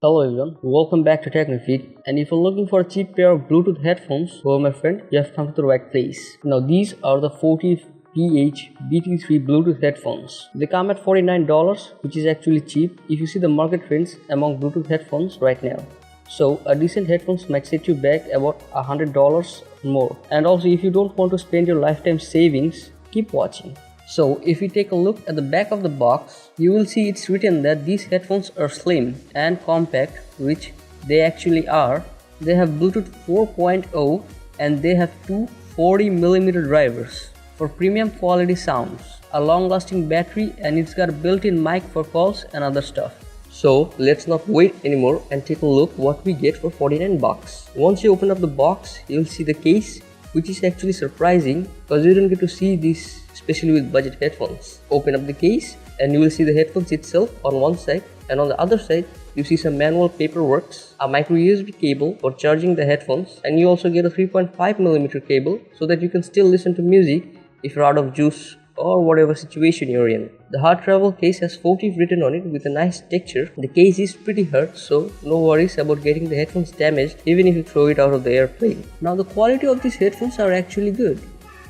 Hello everyone, welcome back to TechnoFeed. And if you're looking for a cheap pair of Bluetooth headphones, well my friend, you have come to the right place. Now these are the 40PH BT3 Bluetooth headphones. They come at $49, which is actually cheap if you see the market trends among Bluetooth headphones right now. So a decent headphones might set you back about $100 more. And also if you don't want to spend your lifetime savings, keep watching. So if you take a look at the back of the box, you will see it's written that these headphones are slim and compact, which they actually are. They have Bluetooth 4.0 and they have two 40mm drivers for premium quality sounds, a long-lasting battery, and it's got a built-in mic for calls and other stuff. So let's not wait anymore and take a look what we get for 49 bucks. Once you open up the box, you'll see the case, which is actually surprising because you don't get to see this especially with budget headphones. Open up the case and you will see the headphones itself on one side, and on the other side you see some manual paperwork, a micro USB cable for charging the headphones, and you also get a 3.5mm cable so that you can still listen to music if you're out of juice or whatever situation you're in. The hard travel case has 40 written on it with a nice texture. The case is pretty hard, so no worries about getting the headphones damaged even if you throw it out of the airplane. Now the quality of these headphones are actually good.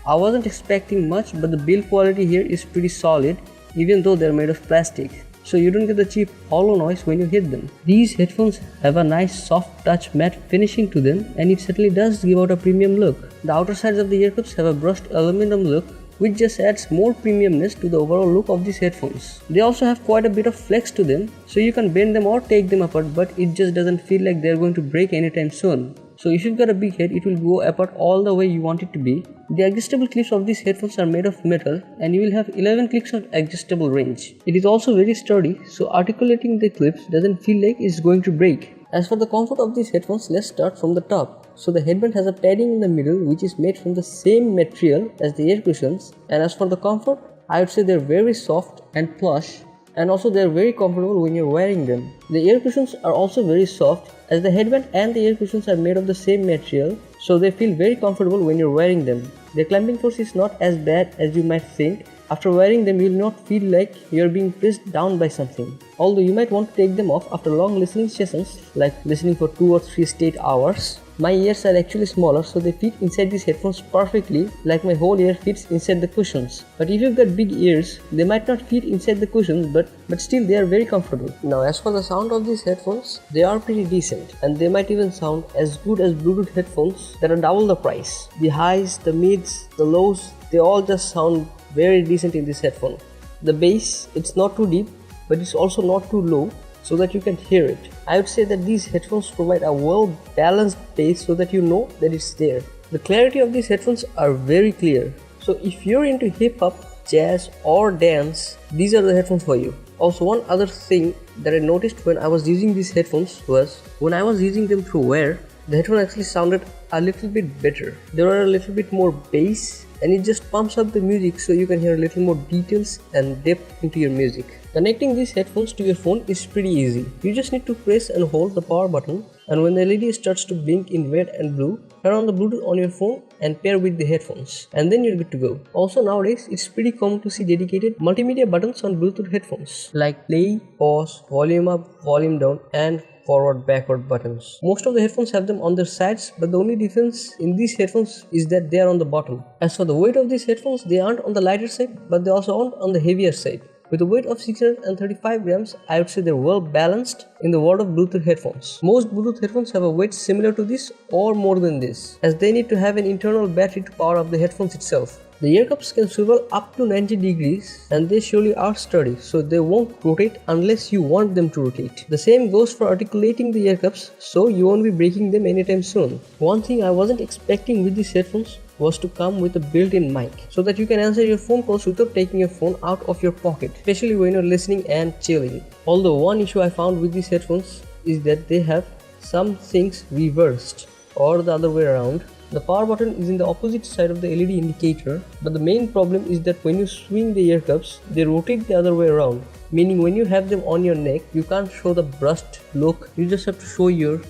I wasn't expecting much, but the build quality here is pretty solid even though they're made of plastic, so you don't get the cheap hollow noise when you hit them. These headphones have a nice soft touch matte finishing to them, and it certainly does give out a premium look. The outer sides of the ear cups have a brushed aluminum look, which just adds more premiumness to the overall look of these headphones. They also have quite a bit of flex to them, so you can bend them or take them apart, but it just doesn't feel like they're going to break anytime soon. So if you've got a big head, it will go apart all the way you want it to be. The adjustable clips of these headphones are made of metal, and you will have 11 clicks of adjustable range. It is also very sturdy, so articulating the clips doesn't feel like it's going to break. As for the comfort of these headphones, let's start from the top. So the headband has a padding in the middle which is made from the same material as the ear cushions, and as for the comfort, I would say they're very soft and plush, and also they're very comfortable when you're wearing them. The ear cushions are also very soft, as the headband and the ear cushions are made of the same material, so they feel very comfortable when you're wearing them. Their clamping force is not as bad as you might think. After wearing them, you'll not feel like you're being pressed down by something. Although you might want to take them off after long listening sessions, like listening for 2 or 3 straight hours. My ears are actually smaller, so they fit inside these headphones perfectly, like my whole ear fits inside the cushions. But if you've got big ears, they might not fit inside the cushions, but still they are very comfortable. Now as for the sound of these headphones, they are pretty decent, and they might even sound as good as Bluetooth headphones that are double the price. The highs, the mids, the lows, they all just sound very decent in this headphone. The bass, it's not too deep, but it's also not too low, so that you can hear it. I would say that these headphones provide a well balanced bass so that you know that it's there. The clarity of these headphones are very clear. So if you're into hip hop, jazz or dance, these are the headphones for you. Also, one other thing that I noticed when I was using these headphones was when I was using them through wear, the headphone actually sounded a little bit better. There were a little bit more bass, and it just pumps up the music so you can hear a little more details and depth into your music. Connecting these headphones to your phone is pretty easy. You just need to press and hold the power button, and when the LED starts to blink in red and blue, turn on the Bluetooth on your phone and pair with the headphones, and then you're good to go. Also nowadays, it's pretty common to see dedicated multimedia buttons on Bluetooth headphones, like play, pause, volume up, volume down, and forward backward buttons. Most of the headphones have them on their sides, but the only difference in these headphones is that they are on the bottom. As for the weight of these headphones, they aren't on the lighter side, but they also aren't on the heavier side. With a weight of 635 grams, I would say they're well balanced in the world of Bluetooth headphones. Most Bluetooth headphones have a weight similar to this or more than this, as they need to have an internal battery to power up the headphones itself. The ear cups can swivel up to 90 degrees, and they surely are sturdy, so they won't rotate unless you want them to rotate. The same goes for articulating the ear cups, so you won't be breaking them anytime soon. One thing I wasn't expecting with these headphones was to come with a built-in mic, so that you can answer your phone calls without taking your phone out of your pocket, especially when you're listening and chilling. Although one issue I found with these headphones is that they have some things reversed, or the other way around. The power button is in the opposite side of the LED indicator, but the main problem is that when you swing the ear cups, they rotate the other way around, meaning when you have them on your neck, you can't show the brushed look, you just have to show your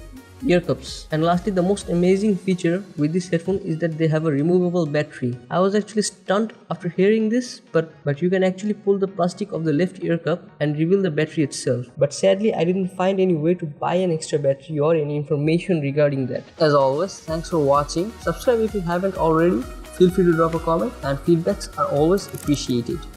ear cups. And lastly, the most amazing feature with this headphone is that they have a removable battery. I was actually stunned after hearing this, but you can actually pull the plastic of the left ear cup and reveal the battery itself. But sadly, I didn't find any way to buy an extra battery or any information regarding that. As always, thanks for watching. Subscribe if you haven't already. Feel free to drop a comment, and feedbacks are always appreciated.